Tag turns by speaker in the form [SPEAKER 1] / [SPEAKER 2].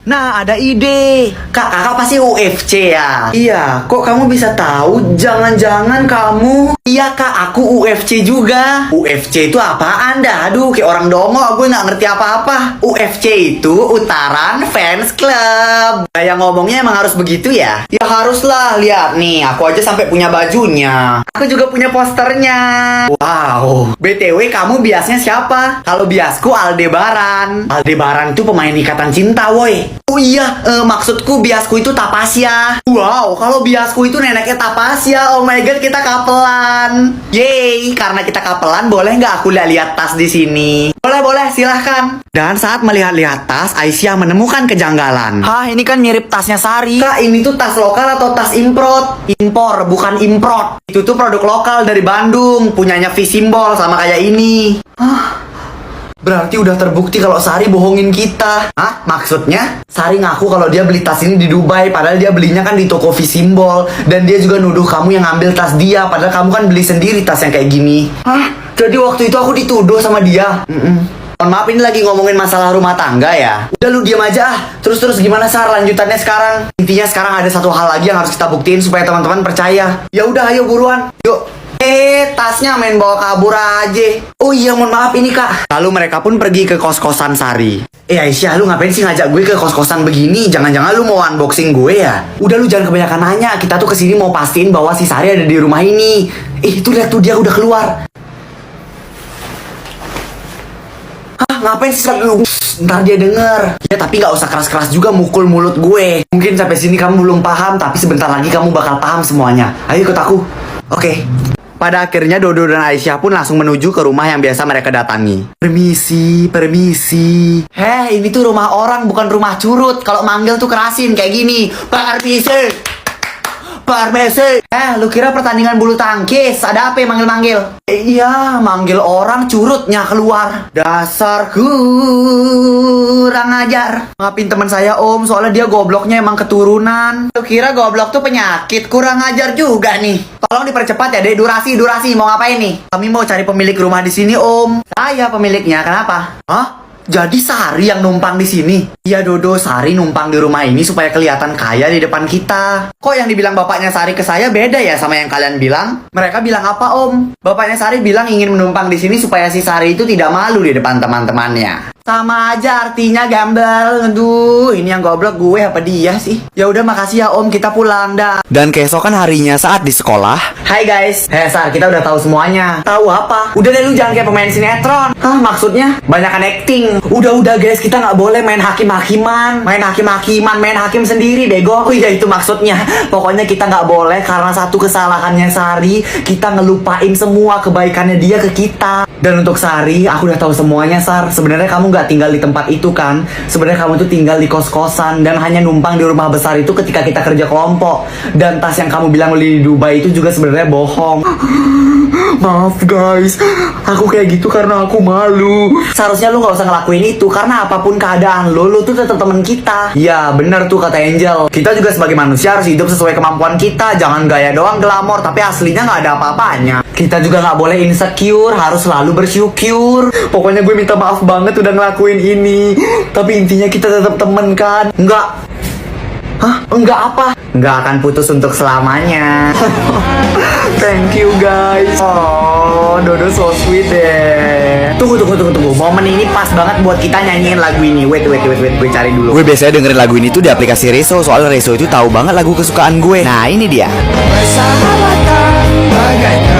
[SPEAKER 1] Nah, ada ide.
[SPEAKER 2] Kak, kakak pasti UFC ya?
[SPEAKER 1] Iya, kok kamu bisa tahu? Jangan-jangan kamu...
[SPEAKER 2] Iya kak, aku UFC juga. UFC itu apaan dah? Aduh, kayak orang dongo, gue nggak ngerti apa-apa. UFC itu Utaran Fans Club. Kayak ngomongnya emang harus begitu ya?
[SPEAKER 1] Ya haruslah, lihat nih, aku aja sampai punya bajunya.
[SPEAKER 2] Aku juga punya posternya.
[SPEAKER 1] Wow.
[SPEAKER 2] BTW, kamu biasnya siapa? Kalau biasku Aldebaran.
[SPEAKER 1] Aldebaran itu pemain Ikatan Cinta, woi.
[SPEAKER 2] Oh iya, maksudku biasku itu Tapasya. Wow, kalau biasku itu neneknya Tapasya. Oh my god, kita kapelan. Yeay, karena kita kapelan, boleh nggak aku lihat tas di sini? Boleh, silahkan.
[SPEAKER 1] Dan saat melihat-lihat tas, Aisyah menemukan kejanggalan.
[SPEAKER 2] Hah, ini kan mirip tasnya Sari.
[SPEAKER 1] Kak, ini tuh tas lokal atau tas improt?
[SPEAKER 2] Impor, bukan improt. Itu tuh produk lokal dari Bandung, punyanya V-Symbol sama kayak ini.
[SPEAKER 1] Berarti udah terbukti kalau Sari bohongin kita.
[SPEAKER 2] Hah? Maksudnya? Sari ngaku kalau dia beli tas ini di Dubai, padahal dia belinya kan di toko V-Symbol. Dan dia juga nuduh kamu yang ngambil tas dia, padahal kamu kan beli sendiri tas yang kayak gini.
[SPEAKER 1] Hah? Jadi waktu itu aku dituduh sama dia?
[SPEAKER 2] Mohon maaf, ini lagi ngomongin masalah rumah tangga ya.
[SPEAKER 1] Udah lu diam aja ah. Terus gimana Sar lanjutannya sekarang?
[SPEAKER 2] Intinya sekarang ada satu hal lagi yang harus kita buktiin supaya teman-teman percaya.
[SPEAKER 1] Ya udah ayo buruan.
[SPEAKER 2] Yuk. Tasnya main bawa kabur aja.
[SPEAKER 1] Oh iya, mohon maaf ini kak.
[SPEAKER 2] Lalu mereka pun pergi ke kos-kosan Sari.
[SPEAKER 1] Aisyah, lu ngapain sih ngajak gue ke kos-kosan begini? Jangan-jangan lu mau unboxing gue ya? Udah lu jangan kebanyakan nanya. Kita tuh kesini mau pastiin bahwa si Sari ada di rumah ini. Itu lihat tuh, dia udah keluar. Hah, ngapain sih lu? Ntar dia denger.
[SPEAKER 2] Ya tapi nggak usah keras-keras juga mukul mulut gue.
[SPEAKER 1] Mungkin sampai sini kamu belum paham, tapi sebentar lagi kamu bakal paham semuanya. Ayo ikut aku.
[SPEAKER 2] Oke. Pada akhirnya Dodo dan Aisyah pun langsung menuju ke rumah yang biasa mereka datangi.
[SPEAKER 1] Permisi.
[SPEAKER 2] Ini tuh rumah orang, bukan rumah curut. Kalau manggil tuh kerasin kayak gini. Permisi. Lu kira pertandingan bulu tangkis? Ada apa yang manggil-manggil?
[SPEAKER 1] Iya, manggil orang curutnya keluar.
[SPEAKER 2] Dasar kurang ajar.
[SPEAKER 1] Maafin teman saya om, soalnya dia gobloknya emang keturunan.
[SPEAKER 2] Lu kira goblok tuh penyakit? Kurang ajar juga nih. Tolong dipercepat ya deh, durasi. Mau ngapain nih?
[SPEAKER 1] Kami mau cari pemilik rumah di sini om.
[SPEAKER 2] Saya pemiliknya, kenapa?
[SPEAKER 1] Hah? Jadi Sari yang numpang di sini?
[SPEAKER 2] Iya Dodo, Sari numpang di rumah ini supaya kelihatan kaya di depan kita. Kok yang dibilang bapaknya Sari ke saya beda ya sama yang kalian bilang? Mereka bilang apa om? Bapaknya Sari bilang ingin menumpang di sini supaya si Sari itu tidak malu di depan teman-temannya. Sama aja artinya gambel. Aduh, ini yang goblok gue apa dia sih? Ya udah makasih ya om, kita pulang dah.
[SPEAKER 1] Dan keesokan harinya saat di sekolah.
[SPEAKER 2] Hai guys. Sar, kita udah tahu semuanya.
[SPEAKER 1] Tahu apa?
[SPEAKER 2] Udah deh lu jangan kayak pemain sinetron.
[SPEAKER 1] Hah, maksudnya?
[SPEAKER 2] Banyakan acting.
[SPEAKER 1] Udah guys, kita nggak boleh main hakim-hakiman.
[SPEAKER 2] Main hakim sendiri bego.
[SPEAKER 1] Oh iya itu maksudnya. Pokoknya kita nggak boleh karena satu kesalahannya Sari, kita ngelupain semua kebaikannya dia ke kita.
[SPEAKER 2] Dan untuk Sari, aku udah tahu semuanya Sar. Sebenarnya kamu nggak tinggal di tempat itu kan? Sebenarnya kamu tuh tinggal di kos-kosan dan hanya numpang di rumah besar itu ketika kita kerja kelompok. Dan tas yang kamu bilang beli di Dubai itu juga sebenarnya bohong.
[SPEAKER 1] Maaf guys, aku kayak gitu karena aku malu.
[SPEAKER 2] Seharusnya lu gak usah ngelakuin itu, karena apapun keadaan lu tuh tetap temen kita.
[SPEAKER 1] Ya bener tuh kata Angel. Kita juga sebagai manusia harus hidup sesuai kemampuan kita. Jangan gaya doang glamor, tapi aslinya gak ada apa-apanya.
[SPEAKER 2] Kita juga gak boleh insecure, harus selalu bersyukur.
[SPEAKER 1] Pokoknya gue minta maaf banget udah ngelakuin ini. Tapi intinya kita tetap temen kan?
[SPEAKER 2] Enggak.
[SPEAKER 1] Hah? Enggak apa?
[SPEAKER 2] Enggak akan putus untuk selamanya.
[SPEAKER 1] Thank you guys.
[SPEAKER 2] Oh, Dodo so sweet deh. Tunggu. Momen ini pas banget buat kita nyanyiin lagu ini. Wait. Gue cari dulu.
[SPEAKER 1] Gue biasanya dengerin lagu ini tuh di aplikasi Reso. Soalnya Reso itu tahu banget lagu kesukaan gue. Nah, ini dia.
[SPEAKER 3] Persahabatan bagaikan